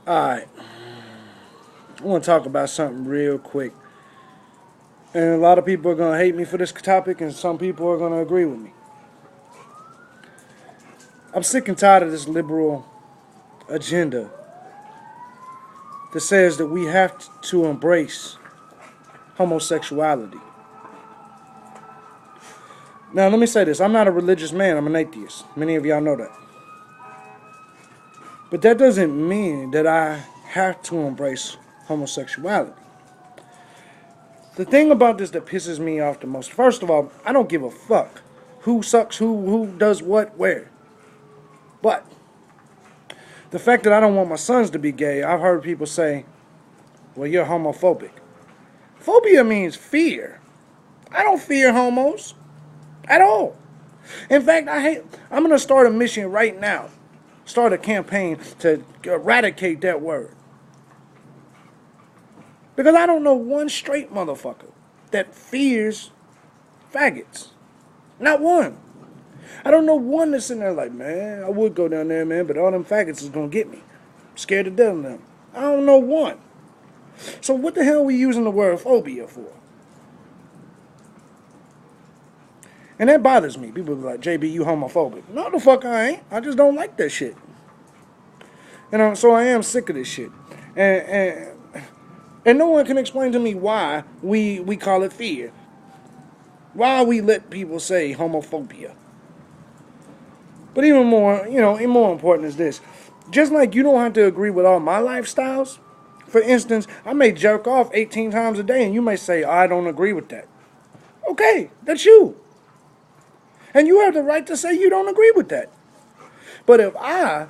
Alright, I want to talk about something real quick. And a lot of people are going to hate me for this topic, and some people are going to agree with me. I'm sick and tired of this liberal agenda that says that we have to embrace homosexuality. Now, let me say this. I'm not a religious man. I'm an atheist. Many of y'all know that. But that doesn't mean that I have to embrace homosexuality. The thing about this that pisses me off the most, first of all, I don't give a fuck who sucks who does what, where. But the fact that I don't want my sons to be gay, I've heard people say, well, you're homophobic. Phobia means fear. I don't fear homos at all. In fact, I'm going to start a mission right now. Start a campaign to eradicate that word. Because I don't know one straight motherfucker that fears faggots. Not one. I don't know one that's in there like, man, I would go down there, man, but all them faggots is going to get me. I'm scared to death of them. I don't know one. So what the hell are we using the word phobia for? And that bothers me. People be like, JB, you homophobic. No, the fuck I ain't. I just don't like that shit. And so I am sick of this shit. And no one can explain to me why we call it fear. Why we let people say homophobia. But even more, more important is this. Just like you don't have to agree with all my lifestyles. For instance, I may jerk off 18 times a day and you may say, I don't agree with that. Okay, that's you. And you have the right to say you don't agree with that. But if I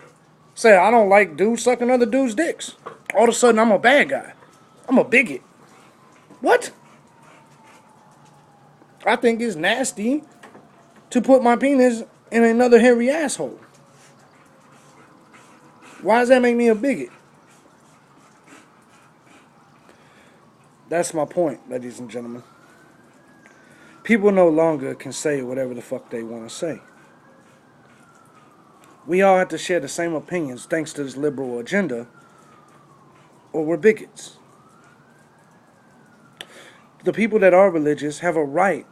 say I don't like dudes sucking other dudes' dicks, all of a sudden I'm a bad guy. I'm a bigot. What? I think it's nasty to put my penis in another hairy asshole. Why does that make me a bigot? That's my point, ladies and gentlemen. People no longer can say whatever the fuck they want to say. We all have to share the same opinions thanks to this liberal agenda, or we're bigots. The people that are religious have a right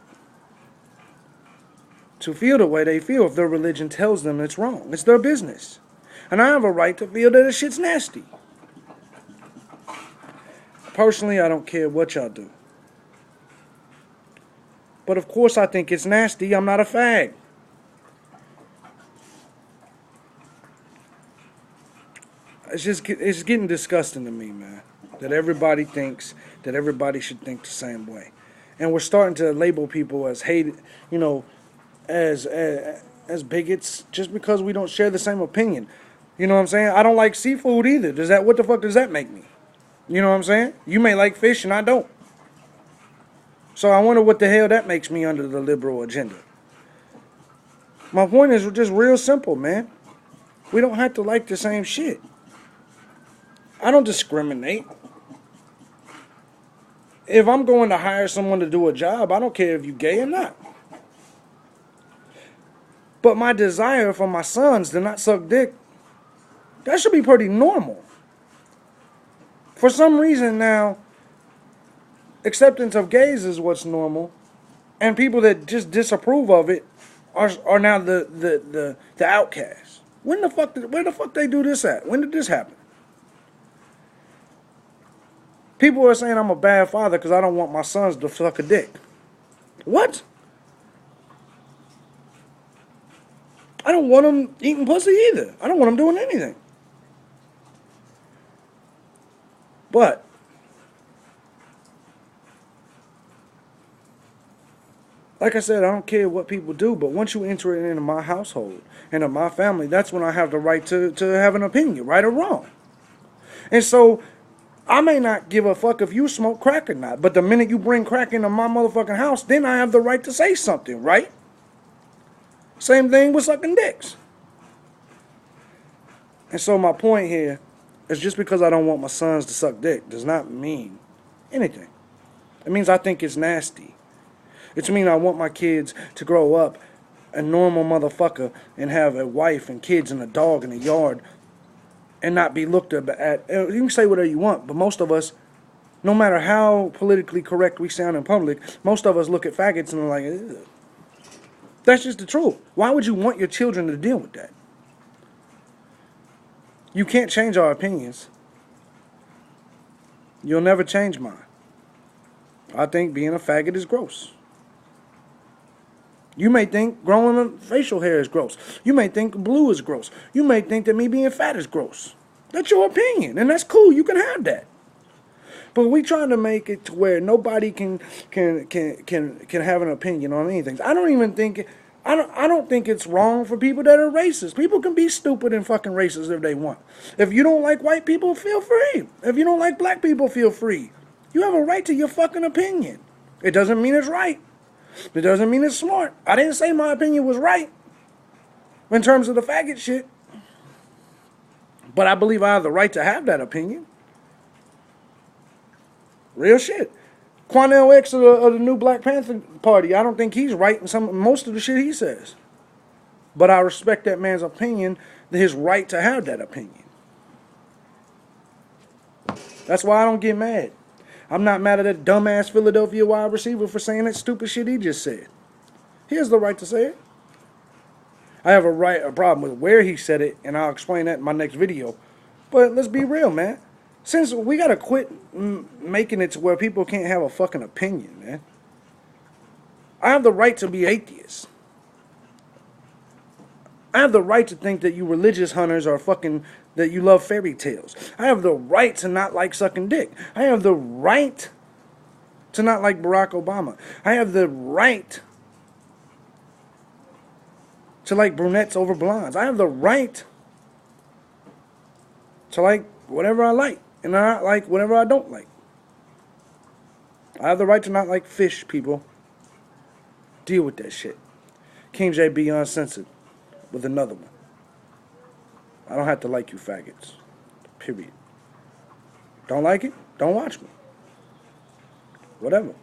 to feel the way they feel if their religion tells them it's wrong. It's their business. And I have a right to feel that this shit's nasty. Personally, I don't care what y'all do. But of course I think it's nasty. I'm not a fag. It's getting disgusting to me, man. That everybody thinks that everybody should think the same way. And we're starting to label people as as bigots just because we don't share the same opinion. You know what I'm saying? I don't like seafood either. What the fuck does that make me? You know what I'm saying? You may like fish and I don't. So I wonder what the hell that makes me under the liberal agenda. My point is just real simple, man. We don't have to like the same shit. I don't discriminate. If I'm going to hire someone to do a job, I don't care if you're gay or not. But my desire for my sons to not suck dick, that should be pretty normal. For some reason now, acceptance of gays is what's normal, and people that just disapprove of it are now the outcasts. Where the fuck they do this at? When did this happen? People are saying I'm a bad father because I don't want my sons to suck a dick. What? I don't want them eating pussy either. I don't want them doing anything. But like I said, I don't care what people do, but once you enter it into my household, into my family, that's when I have the right to have an opinion, right or wrong. And so, I may not give a fuck if you smoke crack or not, but the minute you bring crack into my motherfucking house, then I have the right to say something, right? Same thing with sucking dicks. And so my point here is just because I don't want my sons to suck dick does not mean anything. It means I think it's nasty. It means I want my kids to grow up a normal motherfucker and have a wife and kids and a dog in a yard and not be looked at. You can say whatever you want, but most of us, no matter how politically correct we sound in public, most of us look at faggots and are like, ugh. That's just the truth. Why would you want your children to deal with that? You can't change our opinions. You'll never change mine. I think being a faggot is gross. You may think growing a facial hair is gross. You may think blue is gross. You may think that me being fat is gross. That's your opinion, and that's cool. You can have that. But we trying to make it to where nobody can have an opinion on anything. I don't think it's wrong for people that are racist. People can be stupid and fucking racist if they want. If you don't like white people, feel free. If you don't like black people, feel free. You have a right to your fucking opinion. It doesn't mean it's right. It doesn't mean it's smart. I didn't say my opinion was right in terms of the faggot shit. But I believe I have the right to have that opinion. Real shit. Quanell X of the new Black Panther Party, I don't think he's right in most of the shit he says. But I respect that man's opinion, his right to have that opinion. That's why I don't get mad. I'm not mad at that dumbass Philadelphia wide receiver for saying that stupid shit he just said. He has the right to say it. I have a problem with where he said it, and I'll explain that in my next video. But let's be real, man. Since we gotta quit making it to where people can't have a fucking opinion, man. I have the right to be atheist. I have the right to think that you religious hunters are fucking, that you love fairy tales. I have the right to not like sucking dick. I have the right to not like Barack Obama. I have the right to like brunettes over blondes. I have the right to like whatever I like, and I like whatever I don't like. I have the right to not like fish, people. Deal with that shit. King JB Uncensored with another one. I don't have to like you faggots. Period. Don't like it? Don't watch me. Whatever.